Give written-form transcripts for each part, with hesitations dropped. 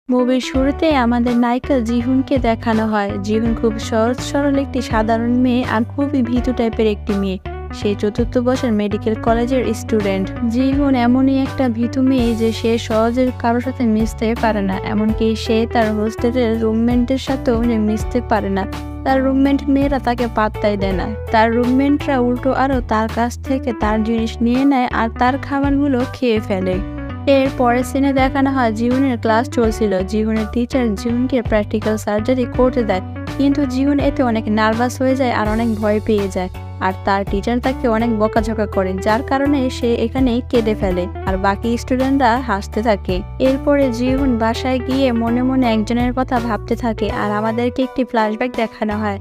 মুভির শুরুতেই আমাদের নায়িকা জিহুনকে দেখানো হয়। জিহুন খুব সহজ সরল একটি সাধারণ মেয়ে আর খুবই ভীতু টাইপের একটি মেয়ে। সে চতুর্থ বর্ষের মেডিকেল কলেজের স্টুডেন্ট। জিহুন এমনই একটা ভীতু মেয়ে যে সে সহজে কারোর সাথে মিশতে পারে না, এমনকি সে তার হোস্টেলের রুমমেটের সাথেও মিশতে পারে না। তার রুমমেট মেয়েরা তাকে পাত্তাই দেয় না। তার রুমমেটরা উল্টো আরও তার কাছ থেকে তার জিনিস নিয়ে নেয় আর তার খাবারগুলো খেয়ে ফেলে। এর পরের সিনে দেখানো হয় জিহুনের ক্লাস চলছিল। জিহুনের টিচার জিহুনকে প্র্যাকটিক্যাল সার্জারি করতে দেয়, কিন্তু জিহুন এতে অনেক নার্ভাস হয়ে যায় আর অনেক ভয় পেয়ে যায়। আর তার টিচার তাকে অনেক বকাঝকা করে, যার কারণে সে এখানেই কেঁদে ফেলে আর বাকি স্টুডেন্টরা হাসতে থাকে। এরপরে জিহুন বাসায় গিয়ে মনে মনে একজনের কথা ভাবতে থাকে আর আমাদেরকে একটি ফ্ল্যাশব্যাক দেখানো হয়,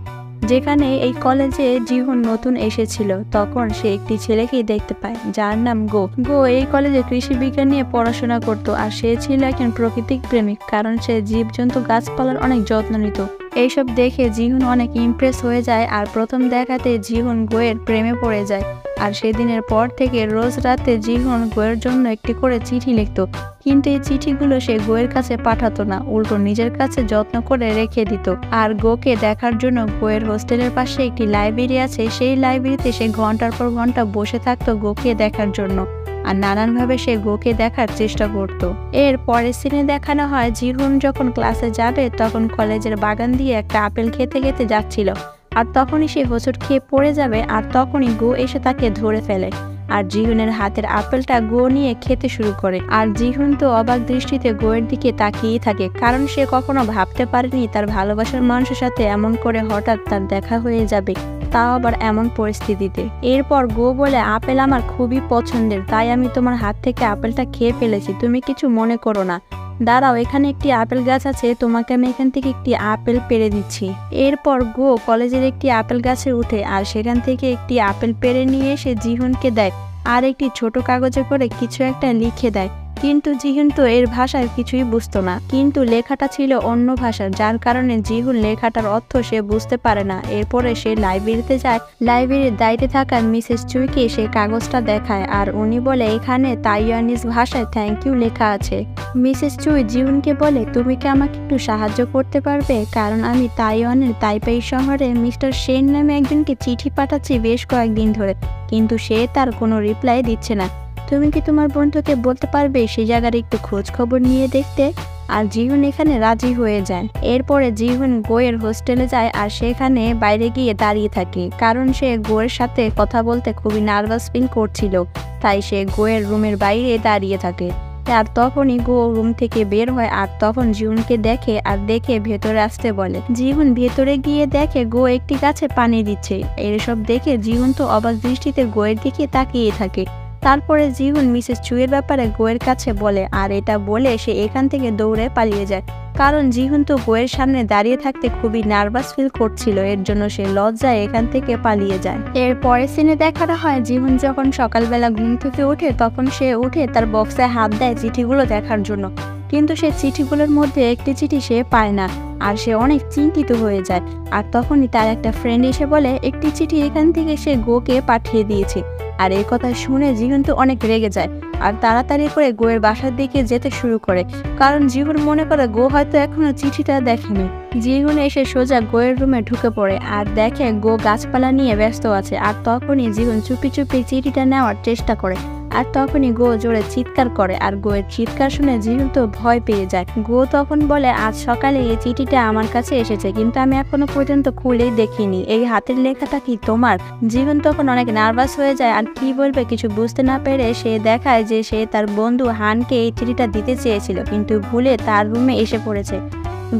যেখানে এই কলেজে জিহুন নতুন এসেছিল। তখন সে একটি ছেলেকেই দেখতে পায় যার নাম গো। গো এই কলেজে কৃষি বিজ্ঞান নিয়ে পড়াশোনা করত আর সে ছিল একজন প্রকৃতিক প্রেমিক, কারণ সে জীবজন্তু গাছপালার অনেক যত্ন নিত। এইসব দেখে জিহুন অনেক ইমপ্রেস হয়ে যায় আর প্রথম দেখাতে জিহুন গোয়ের প্রেমে পড়ে যায়। আর সেদিনের পর থেকে রোজ রাতে জিহুন গোয়ের জন্য একটি করে চিঠি লিখত, কিন্তু এই চিঠিগুলো সে গোয়ের কাছে পাঠাতো না, উল্টো নিজের কাছে যত্ন করে রেখে দিত। আর গোকে দেখার জন্য গোয়ের হোস্টেলের পাশে একটি লাইব্রেরি আছে, সেই লাইব্রেরিতে সে ঘন্টার পর ঘন্টা বসে থাকতো গোকে দেখার জন্য আর নানানভাবে সে গোকে দেখার চেষ্টা করত। এর পরের সিনে দেখানো হয় জিহুন যখন ক্লাসে যাবে তখন কলেজের বাগান দিয়ে একটা আপেল খেতে খেতে যাচ্ছিল, আর তখনই সে হোঁচট খেয়ে পড়ে যাবে আর তখনই গো এসে তাকে ধরে ফেলে। আর জিহুনের হাতের আপেলটা গো নিয়ে খেতে শুরু করে। আর জিহুন তো অবাক দৃষ্টিতে গোয়ের দিকে তাকিয়েই থাকে, কারণ সে কখনো ভাবতে পারেনি তার ভালোবাসার মানুষের সাথে এমন করে হঠাৎ তার দেখা হয়ে যাবে, তাও আবার এমন পরিস্থিতিতে। এরপর গো বলে, আপেল আমার খুবই পছন্দের, তাই আমি তোমার হাত থেকে আপেলটা খেয়ে ফেলেছি, তুমি কিছু মনে করো না। দাঁড়াও, এখানে একটি আপেল গাছ আছে, তোমাকে আমি এখান থেকে একটি আপেল পেড়ে দিচ্ছি। এরপর গো কলেজের একটি আপেল গাছে উঠে আর সেখান থেকে একটি আপেল পেড়ে নিয়ে এসে জিহুনকে দেয় আর একটি ছোট কাগজে করে কিছু একটা লিখে দেয়। কিন্তু জিহুন তো এর ভাষায় কিছুই বুঝতো না, কিন্তু লেখাটা ছিল অন্য ভাষার, যার কারণে জিহুন লেখাটার অর্থ সে বুঝতে পারে না। এরপরে সে লাইব্রেরিতে যায়, লাইব্রেরির দায়িত্বে থাকা মিসেস চুইকে সে কাগজটা দেখায় আর উনি বলে এখানে তাইওয়ানিজ ভাষায় থ্যাংক ইউ লেখা আছে। মিসেস চুই জিহুনকে বলে, তুমি কি আমাকে একটু সাহায্য করতে পারবে, কারণ আমি তাইওয়ানের তাইপেই শহরে মিস্টার সেন নামে একজনকে চিঠি পাঠাচ্ছি বেশ কয়েকদিন ধরে, কিন্তু সে তার কোনো রিপ্লাই দিচ্ছে না। তুমি কি তোমার বন্ধুকে বলতে পারবে সেই জায়গার একটু খোঁজ খবর নিয়ে দেখতে? আর জিহুন এখানে রাজি হয়ে যায়। এরপরে জিহুন গোয়ের হোস্টেলে যায় আর সেখানে বাইরে গিয়ে দাঁড়িয়ে থাকে, কারণ সে গোয়ের সাথে কথা বলতে খুবই নার্ভাস ফিল করছিল, তাই সে গোয়ের রুমের বাইরে দাঁড়িয়ে থাকে। আর তখনই গো রুম থেকে বের হয় আর তখন জিহুনকে দেখে আর দেখে ভেতরে আসতে বলে। জিহুন ভেতরে গিয়ে দেখে গো একটি গাছে পানি দিচ্ছে। এসব দেখে জিহুন তো অবাক দৃষ্টিতে গোয়ের দিকে তাকিয়ে থাকে। তারপরে জিহুন মিসেস চুইয়ের ব্যাপারে গোয়ের কাছে বলে আর এটা বলে সে এখান থেকে দৌড়ে পালিয়ে যায়, কারণ জিহুন তো গোয়ের সামনে দাঁড়িয়ে থাকতে খুবই নার্ভাস ফিল করছিল, এর জন্য সে লজ্জায় এখান থেকে পালিয়ে যায়। এর পরের সিনে দেখানো হয় জিহুন যখন সকালবেলা ঘুম থেকে ওঠে তখন সে উঠে তার বক্সে হাত দেয় চিঠিগুলো দেখার জন্য, কিন্তু সে চিঠিগুলোর মধ্যে একটি চিঠি সে পায় না আর সে অনেক চিন্তিত হয়ে যায়। আর তখনই তার একটা ফ্রেন্ড এসে বলে একটি চিঠি এখান থেকে সে গোকে পাঠিয়ে দিয়েছে। আর এই কথা শুনে জিহুন তো অনেক রেগে যায় আর তাড়াতাড়ি করে গোয়ের বাসার দিকে যেতে শুরু করে, কারণ জিহুন মনে করে গো হয়তো এখনো চিঠিটা দেখেনি। জিহুন এসে সোজা গোয়ের রুমে ঢুকে পড়ে আর দেখে গো গাছপালা নিয়ে ব্যস্ত আছে। আর তখনই জিহুন চুপি চুপি চিঠিটা নেওয়ার চেষ্টা করে আর তখনই গো জোরে চিৎকার করে আর গোয়ের চিৎকার শুনে জিহুন তো ভয় পেয়ে যায়। গো তখন বলে, আজ সকালে এই চিঠিটা আমার কাছে এসেছে, কিন্তু আমি এখনো পর্যন্ত খুলেই দেখিনি, এই হাতের লেখাটা কি তোমার? জিহুন তখন অনেক নার্ভাস হয়ে যায় আর কি বলবে কিছু বুঝতে না পেরে সে দেখায় যে সে তার বন্ধু হানকে এই চিঠিটা দিতে চেয়েছিল, কিন্তু ভুলে তার রুমে এসে পড়েছে।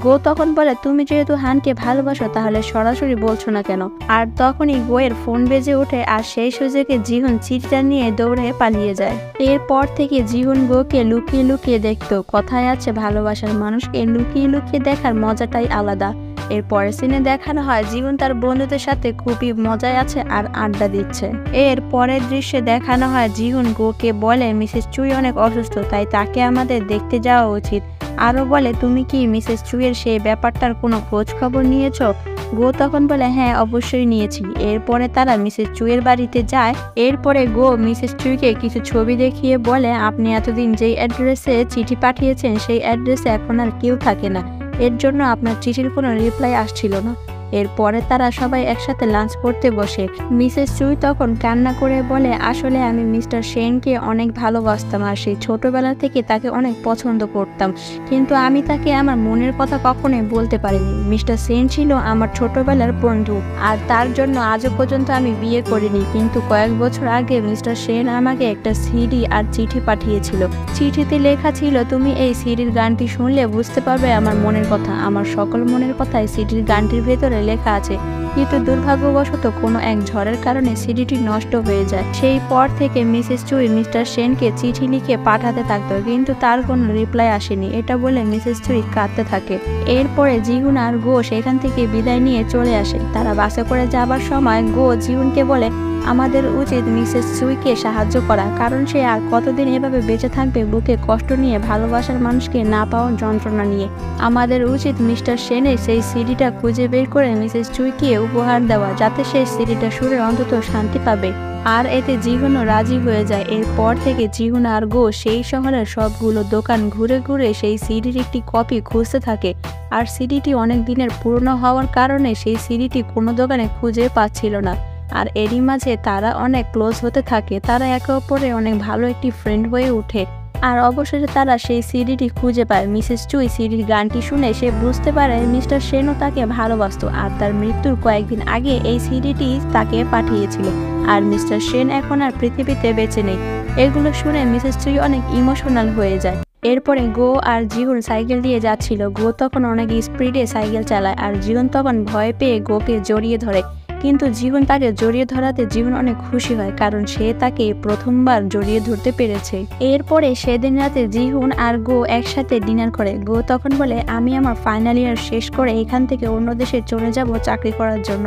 গো তখন বলে, তুমি যেহেতু হানকে ভালোবাসো তাহলে সরাসরি বলছো না কেন? আর তখনই গোয়ের ফোন বেজে ওঠে আর সেই সুযোগে জিহুন চিঠিটা নিয়ে দৌড়ে পালিয়ে যায়। এরপর থেকে জিহুন গোকে লুকিয়ে লুকিয়ে দেখতো, কথায় আছে ভালোবাসার মানুষকে লুকিয়ে লুকিয়ে দেখার মজাটাই আলাদা। এর পরের সিনে দেখানো হয় জিহুন তার বন্ধুদের সাথে খুবই মজায় আছে আর আড্ডা দিচ্ছে। এর পরের দৃশ্যে দেখানো হয় জিহুন গোকে বলে মিসেস চুই অনেক অসুস্থ, তাই তাকে আমাদের দেখতে যাওয়া উচিত। আরও বলে, তুমি কি মিসেস চুইয়ের সেই ব্যাপারটার কোনো খোঁজ খবর নিয়েছো? গো তখন বলে হ্যাঁ অবশ্যই নিয়েছি। এরপরে তারা মিসেস চুইয়ের বাড়িতে যায়। এরপরে গো মিসেস চুইকে কিছু ছবি দেখিয়ে বলে আপনি এতদিন যেই অ্যাড্রেসে চিঠি পাঠিয়েছেন সেই অ্যাড্রেসে এখন আর কেউ থাকে না, এর জন্য আপনার চিঠির কোনো রিপ্লাই আসছিল না। এরপরে তারা সবাই একসাথে লাঞ্চ করতে বসে। মিসেস চুই তখন কান্না করে বলে আসলে আমি মিস্টার সেনকে অনেক ভালোবাসতাম আর সেই ছোটবেলা থেকে তাকে অনেক পছন্দ করতাম, কিন্তু আমি তাকে আমার মনের কথা কখনোই বলতে পারিনি। মিস্টার সেন ছিল আমার ছোটবেলার বন্ধু আর তার জন্য আজও পর্যন্ত আমি বিয়ে করিনি, কিন্তু কয়েক বছর আগে মিস্টার সেন আমাকে একটা সিডি আর চিঠি পাঠিয়েছিল। চিঠিতে লেখা ছিল তুমি এই সিডির গানটি শুনলে বুঝতে পারবে আমার মনের কথা, আমার সকল মনের কথাই সিডির গানটির ভেতরে লেখা আছে। কিন্তু দুর্ভাগ্যবশত কোনো এক ঝড়ের কারণে সিডিটি নষ্ট হয়ে যায়। সেই পর থেকে মিসেস চুই মিস্টার সেনকে চিঠি লিখে পাঠাতে থাকতো, কিন্তু তার কোনো রিপ্লাই আসেনি। এটা বলে মিসেস চুই কাঁদতে থাকে। এরপরে জিহুন আর গো সেখান থেকে বিদায় নিয়ে চলে আসে। তারা বাসে করে যাবার সময় গো জিহুনকে বলে আমাদের উচিত মিসেস চুইকে সাহায্য করা, কারণ সে আর কতদিন এভাবে বেঁচে থাকবে বুকে কষ্ট নিয়ে, ভালোবাসার মানুষকে না পাওয়ার যন্ত্রণা নিয়ে। আমাদের উচিত মিস্টার সেনের সেই সিডিটা খুঁজে বের করে মিসেস চুইকে উপহার দেওয়া, যাতে সে সিডিটা শুনে অন্তত শান্তি পাবে। আর এতে জিহুনও রাজি হয়ে যায়। এরপর থেকে জিহুন আর গো সেই শহরের সবগুলো দোকান ঘুরে ঘুরে সেই সিডির একটি কপি খুঁজতে থাকে। আর সিডিটি অনেক দিনের পুরনো হওয়ার কারণে সেই সিডিটি কোনো দোকানে খুঁজে পাচ্ছিল না। আর এরই মাঝে তারা অনেক ক্লোজ হতে থাকে। তারা একে অপরে অনেক ভালো একটি ফ্রেন্ড হয়ে ওঠে। আর অবশেষে তারা সেই সিডিটি খুঁজে পায়। মিসেস চুই সিডির গানটি শুনে সে বুঝতে পারে মিস্টার সেনও তাকে ভালোবাসতো আর তার মৃত্যুর কয়েকদিন আগে এই সিডিটি তাকে পাঠিয়েছিল। আর মিস্টার সেন এখন আর পৃথিবীতে বেঁচে নেই। এগুলো শুনে মিসেস চুই অনেক ইমোশনাল হয়ে যায়। এরপরে গো আর জিহুন সাইকেল দিয়ে যাচ্ছিল। গো তখন অনেক স্পিডে সাইকেল চালায় আর জিহুন তখন ভয় পেয়ে গোকে জড়িয়ে ধরে, কিন্তু জিহুন তাকে জড়িয়ে ধরাতে জিহুন অনেক খুশি হয়, কারণ সে তাকে প্রথমবার জড়িয়ে ধরতে পেরেছে। এরপরে সেদিন রাতে জিহুন আর গো একসাথে ডিনার করে। গো তখন বলে আমি আমার ফাইনাল ইয়ার শেষ করে এখান থেকে অন্য দেশে চলে যাব চাকরি করার জন্য।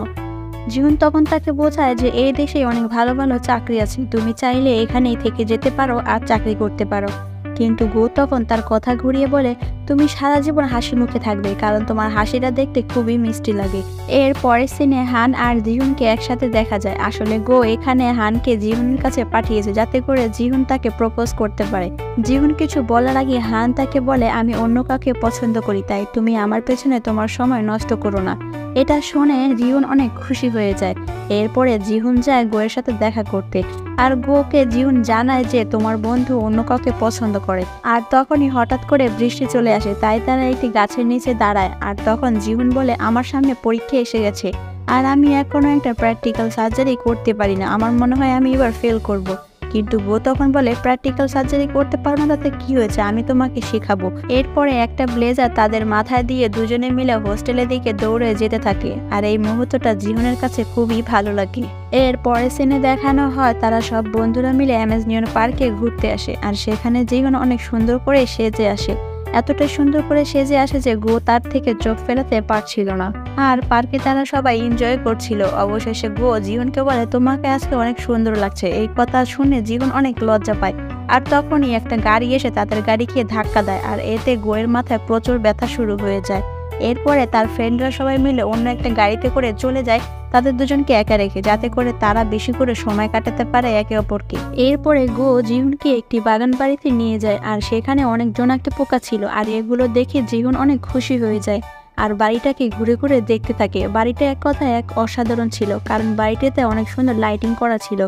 জিহুন তখন তাকে বোঝায় যে এই দেশে অনেক ভালো ভালো চাকরি আছে, তুমি চাইলে এখানেই থেকে যেতে পারো আর চাকরি করতে পারো। কিন্তু গো তখন তার কথা ঘুরিয়ে বলে তুমি সারা জীবন হাসি মুখে থাকবে, কারণ তোমার হাসিটা দেখতে খুবই মিষ্টি লাগে। এর পরের সিনে হান আর জিহুনকে একসাথে দেখা যায়। আসলে গো এখানে হানকে জিহুনের কাছে পাঠিয়েছে যাতে করে জিহুন তাকে প্রপোজ করতে পারে। জিহুন কিছু বলার আগে হান তাকে বলে আমি অন্য কাউকে পছন্দ করি, তাই তুমি আমার পেছনে তোমার সময় নষ্ট করো না। এটা শুনে জিহুন অনেক খুশি হয়ে যায়। এরপরে জিহুন যায় গোয়ের সাথে দেখা করতে আর গোকে জিহুন জানায় যে তোমার বন্ধু অন্য কাউকে পছন্দ করে। আর তখনই হঠাৎ করে বৃষ্টি চলে আসে, তাই তারা একটি গাছের নিচে দাঁড়ায়। আর তখন জিহুন বলে আমার সামনে পরীক্ষা এসে গেছে আর আমি এখনো একটা প্র্যাকটিক্যাল সার্জারি করতে পারি না, আমার মনে হয় আমি এবার ফেল করব। কিন্তু গো তখন বলে প্র্যাকটিক্যাল সার্জারি করতে পারো না তাতে কি হয়েছে, আমি তোমাকে শেখাবো। এরপরে একটা ব্লেজার তাদের মাথায় দিয়ে দুজনে মিলে হোস্টেলের দিকে দৌড়ে যেতে থাকে। আর এই মুহূর্তটা জিহুনের কাছে খুবই ভালো লাগে। এর পরের সিনে দেখানো হয় তারা সব বন্ধুরা মিলে অ্যামেজনিয়ন পার্কে ঘুরতে আসে আর সেখানে জিহুন অনেক সুন্দর করে সেজে আসে। এতটাই সুন্দর করে সেজে আসে যে গো তার থেকে চোখ ফেরাতে পারছিল না। আর পার্কে তারা সবাই এনজয় করছিল। অবশেষে গো জিহুনকে বলে তোমাকে আজকে অনেক সুন্দর লাগছে। এই কথা শুনে জিহুন অনেক লজ্জা পায়। আর তখনই একটা গাড়ি এসে তাদের গাড়িকে ধাক্কা দেয় আর এতে গোয়ের মাথায় প্রচুর ব্যথা শুরু হয়ে যায়। এরপরে তার ফ্রেন্ডরা সবাই মিলে অন্য একটা গাড়িতে করে চলে যায় তাদের দুজনকে একা রেখে, যাতে করে তারা বেশি করে সময় কাটাতে পারে একে অপরকে। এরপরে গো জিহুনকে একটি বাগান বাড়িতে নিয়ে যায় আর সেখানে অনেক জোনাকি পোকা ছিল আর এগুলো দেখে জিহুন অনেক খুশি হয়ে যায় আর বাড়িটাকে ঘুরে ঘুরে দেখতে থাকে। বাড়িটা এক কথায় এক অসাধারণ ছিল, কারণ বাড়িটাতে অনেক সুন্দর লাইটিং করা ছিল।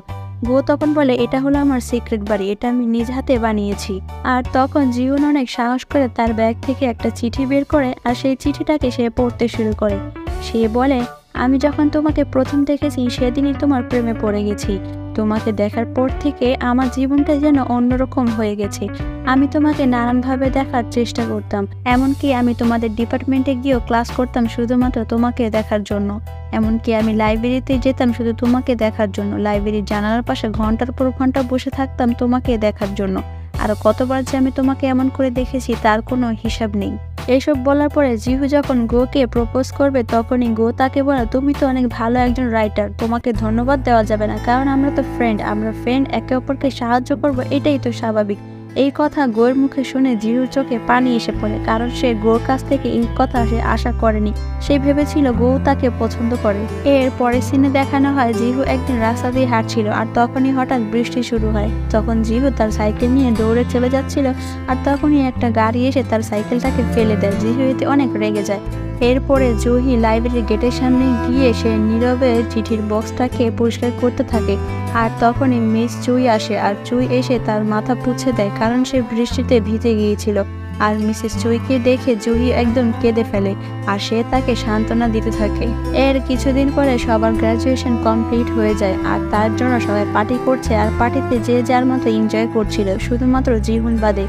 গো তখন বলে এটা হলো আমার সিক্রেট বাড়ি, এটা আমি নিজ হাতে বানিয়েছি। আর তখন জিহুন অনেক সাহস করে তার ব্যাগ থেকে একটা চিঠি বের করে আর সেই চিঠিটাকে সে পড়তে শুরু করে। সে বলে আমি যখন তোমাকে প্রথম দেখেছি সেদিনই তোমার প্রেমে পড়ে গেছি। তোমাকে দেখার পর থেকে আমার জীবনটা যেন অন্যরকম হয়ে গেছে। আমি তোমাকে নানানভাবে দেখার চেষ্টা করতাম, এমনকি আমি তোমাদের ডিপার্টমেন্টে গিয়েও ক্লাস করতাম শুধুমাত্র তোমাকে দেখার জন্য। এমনকি আমি লাইব্রেরিতে যেতাম শুধু তোমাকে দেখার জন্য। লাইব্রেরির জানালার পাশে ঘন্টার পর ঘন্টা বসে থাকতাম তোমাকে দেখার জন্য। আর কতবার যে আমি তোমাকে এমন করে দেখেছি তার কোনো হিসাব নেই। এইসব বলার পরে জিহু যখন গোকে প্রপোজ করবে তখনই গো তাকে বলে তুমি তো অনেক ভালো একজন রাইটার, তোমাকে ধন্যবাদ দেওয়া যাবে না, কারণ আমরা তো ফ্রেন্ড, আমরা ফ্রেন্ড একে অপরকে সাহায্য করব, এটাই তো স্বাভাবিক। এই কথা গোয়ের মুখে শুনে জিহুর চোখে পানি এসে পড়ে, কারণ সে গোর কাছ থেকে এই কথা সে আশা করেনি। সে ভেবেছিল গো তাকে পছন্দ করে। এর পরের সিনে দেখানো হয় জিহু একদিন রাস্তা দিয়ে হাঁটছিল, আর তখনই হঠাৎ বৃষ্টি শুরু হয়। তখন জিহু তার সাইকেল নিয়ে দৌড়ে চলে যাচ্ছিল, আর তখনই একটা গাড়ি এসে তার সাইকেলটাকে ফেলে দেয়। জিহু এতে অনেক রেগে যায়। এরপরে জুহি লাইব্রেরির গেটের সামনে গিয়ে সে নীরবে চিঠির বক্সটাকে পরিষ্কার করতে থাকে। আর তখনই মিস চুই আসে, আর চুই এসে তার মাথা পুছে দেয়, কারণ সে বৃষ্টিতে ভিজে গিয়েছিল। আর মিসেস চুইকে দেখে জুহি একদম কেঁদে ফেলে, আর সে তাকে সান্ত্বনা দিতে থাকে। এর কিছুদিন পরে সবার গ্র্যাজুয়েশন কমপ্লিট হয়ে যায়, আর তার জন্য সবাই পার্টি করছে। আর পার্টিতে যে যার মতো এনজয় করছিল, শুধুমাত্র জীবন বাদে।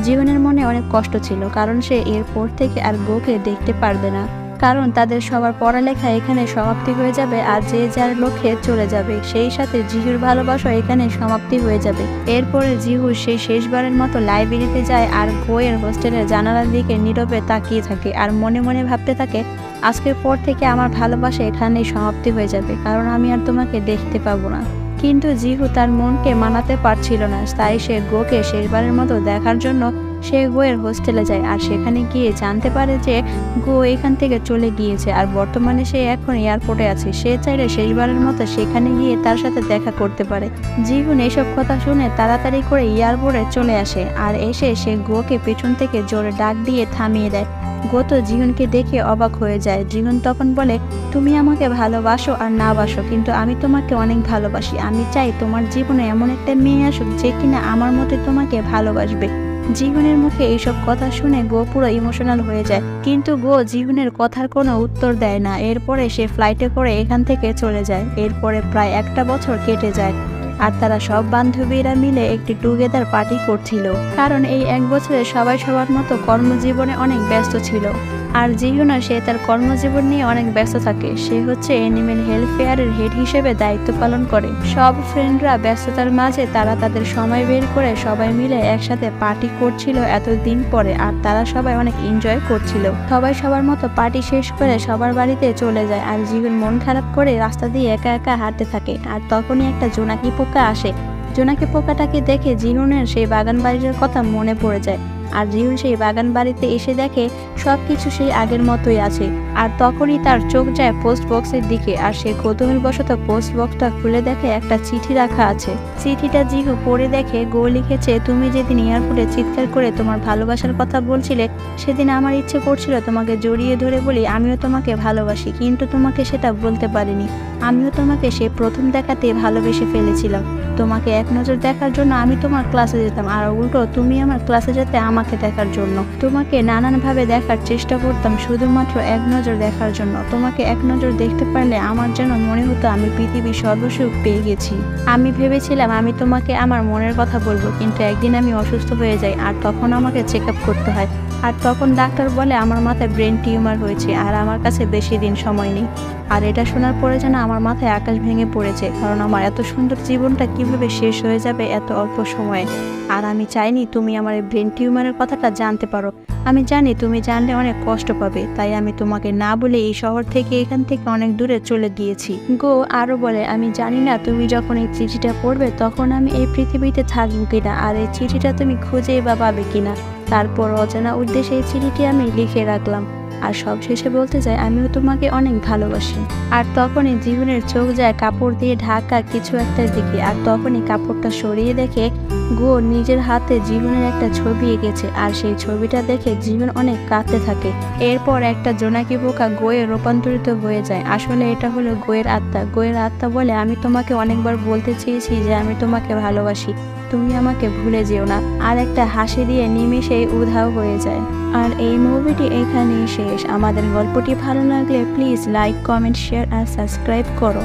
জীবনের মনে অনেক কষ্ট ছিল, কারণ সে এরপর থেকে আর গোকে দেখতে পারবে না, কারণ তাদের সবার পড়ালেখা এখানে সমাপ্তি হয়ে যাবে, আর যে যার লক্ষ্যে চলে যাবে। সেই সাথে জিহুর ভালোবাসা এখানে সমাপ্তি হয়ে যাবে। এরপরে জিহু সেই শেষবারের মতো লাইব্রেরিতে যায়, আর গোয়ের হোস্টেলের জানালার দিকে নীরবে তাকিয়ে থাকে, আর মনে মনে ভাবতে থাকে, আজকের পর থেকে আমার ভালোবাসা এখানেই সমাপ্তি হয়ে যাবে, কারণ আমি আর তোমাকে দেখতে পাবো না। কিন্তু জিহু তার মনকে মানাতে পারছিল না, তাই সে গোকে শেষবারের মতো দেখার জন্য সে গোয়ের হোস্টেলে যায়। আর সেখানে গিয়ে জানতে পারে যে গো এখান থেকে চলে গিয়েছে, আর বর্তমানে সে এখন এয়ারপোর্টে আছে। সে চাইলে শেষবারের মতো সেখানে গিয়ে তার সাথে দেখা করতে পারে। জীবন এসব কথা শুনে তাড়াতাড়ি করে এয়ারপোর্টে চলে আসে, আর এসে সে গোকে পেছন থেকে জোরে ডাক দিয়ে থামিয়ে দেয়। গো তো জীবনকে দেখে অবাক হয়ে যায়। জীবন তখন বলে, তুমি আমাকে ভালোবাসো আর না বাসো, কিন্তু আমি তোমাকে অনেক ভালোবাসি। আমি চাই তোমার জীবনে এমন একটা মেয়ে আসুক যে কিনা আমার মতে তোমাকে ভালোবাসবে। জীবনের মুখে এইসব কথা শুনে গো পুরো ইমোশনাল হয়ে যায়, কিন্তু গো জীবনের কথার কোনো উত্তর দেয় না। এরপরে সে ফ্লাইটে করে এখান থেকে চলে যায়। এরপরে প্রায় একটা বছর কেটে যায়, আর তারা সব বান্ধবীরা মিলে একটি টুগেদার পার্টি করছিল, কারণ এই এক বছরে সবাই সবার মতো কর্মজীবনে অনেক ব্যস্ত ছিল। আর জিহুনা সে তার কর্মজীবন নিয়ে অনেক ব্যস্ত থাকে। সে হচ্ছে অ্যানিমেল হেলফেয়ারের হেড হিসেবে দায়িত্ব পালন করে। সব ফ্রেন্ডরা ব্যস্ততার মাঝে তারা তাদের সময় বের করে সবাই মিলে একসাথে পার্টি করছিল এতদিন পরে, আর তারা সবাই অনেক এনজয় করছিল। সবাই সবার মতো পার্টি শেষ করে সবার বাড়িতে চলে যায়, আর জীবন মন খারাপ করে রাস্তা দিয়ে একা একা হাঁটতে থাকে। আর তখনই একটা জোনাকি পোকা আসে। জোনাকি পোকাটাকে দেখে জীবনের সেই বাগান বাড়ির কথা মনে পড়ে যায়, আর জিহুন সেই বাগান বাড়িতে এসে দেখে সবকিছু সেই আগের মতোই আছে। আর তখনই তার চোখ যায় পোস্ট বক্সের দিকে, আর সে কৌতূহলবশত পোস্ট বক্সটা খুলে দেখে একটা চিঠি রাখা আছে। চিঠিটা জিহু পড়ে দেখে গো লিখেছে, তুমি যেদিন এয়ারপোর্টে চিৎকার করে তোমার ভালোবাসার কথা বলছিলে, সেদিন আমার ইচ্ছে করছিল তোমাকে জড়িয়ে ধরে বলি আমিও তোমাকে ভালোবাসি, কিন্তু তোমাকে সেটা বলতে পারিনি। আমিও তোমাকে সে প্রথম দেখাতে ভালোবেসে ফেলেছিলাম। তোমাকে এক নজর দেখার জন্য আমি তোমার ক্লাসে যেতাম, আর উল্টো তুমি আমার ক্লাসে যেতে আমাকে দেখার জন্য। তোমাকে নানানভাবে দেখার চেষ্টা করতাম শুধুমাত্র এক নজর দেখার জন্য। তোমাকে এক নজর দেখতে পারলে আমার যেন মনে হতো আমি পৃথিবীর সর্বসুখ পেয়ে গেছি। আমি ভেবেছিলাম আমি তোমাকে আমার মনের কথা বলবো, কিন্তু একদিন আমি অসুস্থ হয়ে যাই, আর তখন আমাকে চেক আপ করতে হয়। আর তখন ডাক্তার বলে আমার মাথায় ব্রেন টিউমার হয়েছে, আর আমার কাছে বেশি দিন সময় নেই। আর এটা শোনার পরে যেন আমার মাথায় আকাশ ভেঙে পড়েছে, কারণ আমার এত সুন্দর জীবনটা কিভাবে শেষ হয়ে যাবে এত অল্প সময়ে। আর আমি চাইনি তুমি আমার এই ব্রেন টিউমারের কথাটা জানতে পারো। আমি জানি তুমি জানলে অনেক কষ্ট পাবে, তাই আমি তোমাকে না বলে এই শহর থেকে এখান থেকে অনেক দূরে চলে গিয়েছি। গো আরো বলে, আমি জানি না তুমি যখন এই চিঠিটা পড়বে তখন আমি এই পৃথিবীতে থাকবো কিনা, আর এই চিঠিটা তুমি খুঁজে বা পাবে কিনা। তারপর অজানা উদ্দেশ্যে এই চিঠিটি আমি লিখে রাখলাম। আর সবশেষে বলতে চাই আমিও তোমাকে অনেক ভালোবাসি। আর তখনই জীবনের চোখ যায় কাপড় দিয়ে ঢাকা কিছু একটার দিকে, আর তখনই কাপড়টা সরিয়ে দেখে গো নিজের হাতে জীবনের একটা ছবি এঁকেছে, আর সেই ছবিটা দেখে জীবন অনেক কাঁদতে থাকে। এরপর একটা জোনাকি পোকা গোয়ে রূপান্তরিত হয়ে যায়। আসলে এটা হলো গোয়ের আত্মা। গোয়ের আত্মা বলে, আমি তোমাকে অনেকবার বলতে চেয়েছি যে আমি তোমাকে ভালোবাসি, তুমি আমাকে ভুলে যেও না। আর একটা হাসি দিয়ে নিমেষেই উধাও হয়ে যায়। আর এই মুভিটি এখানেই শেষ। আমাদের গল্পটি ভালো লাগলে প্লিজ লাইক, কমেন্ট, শেয়ার আর সাবস্ক্রাইব করো।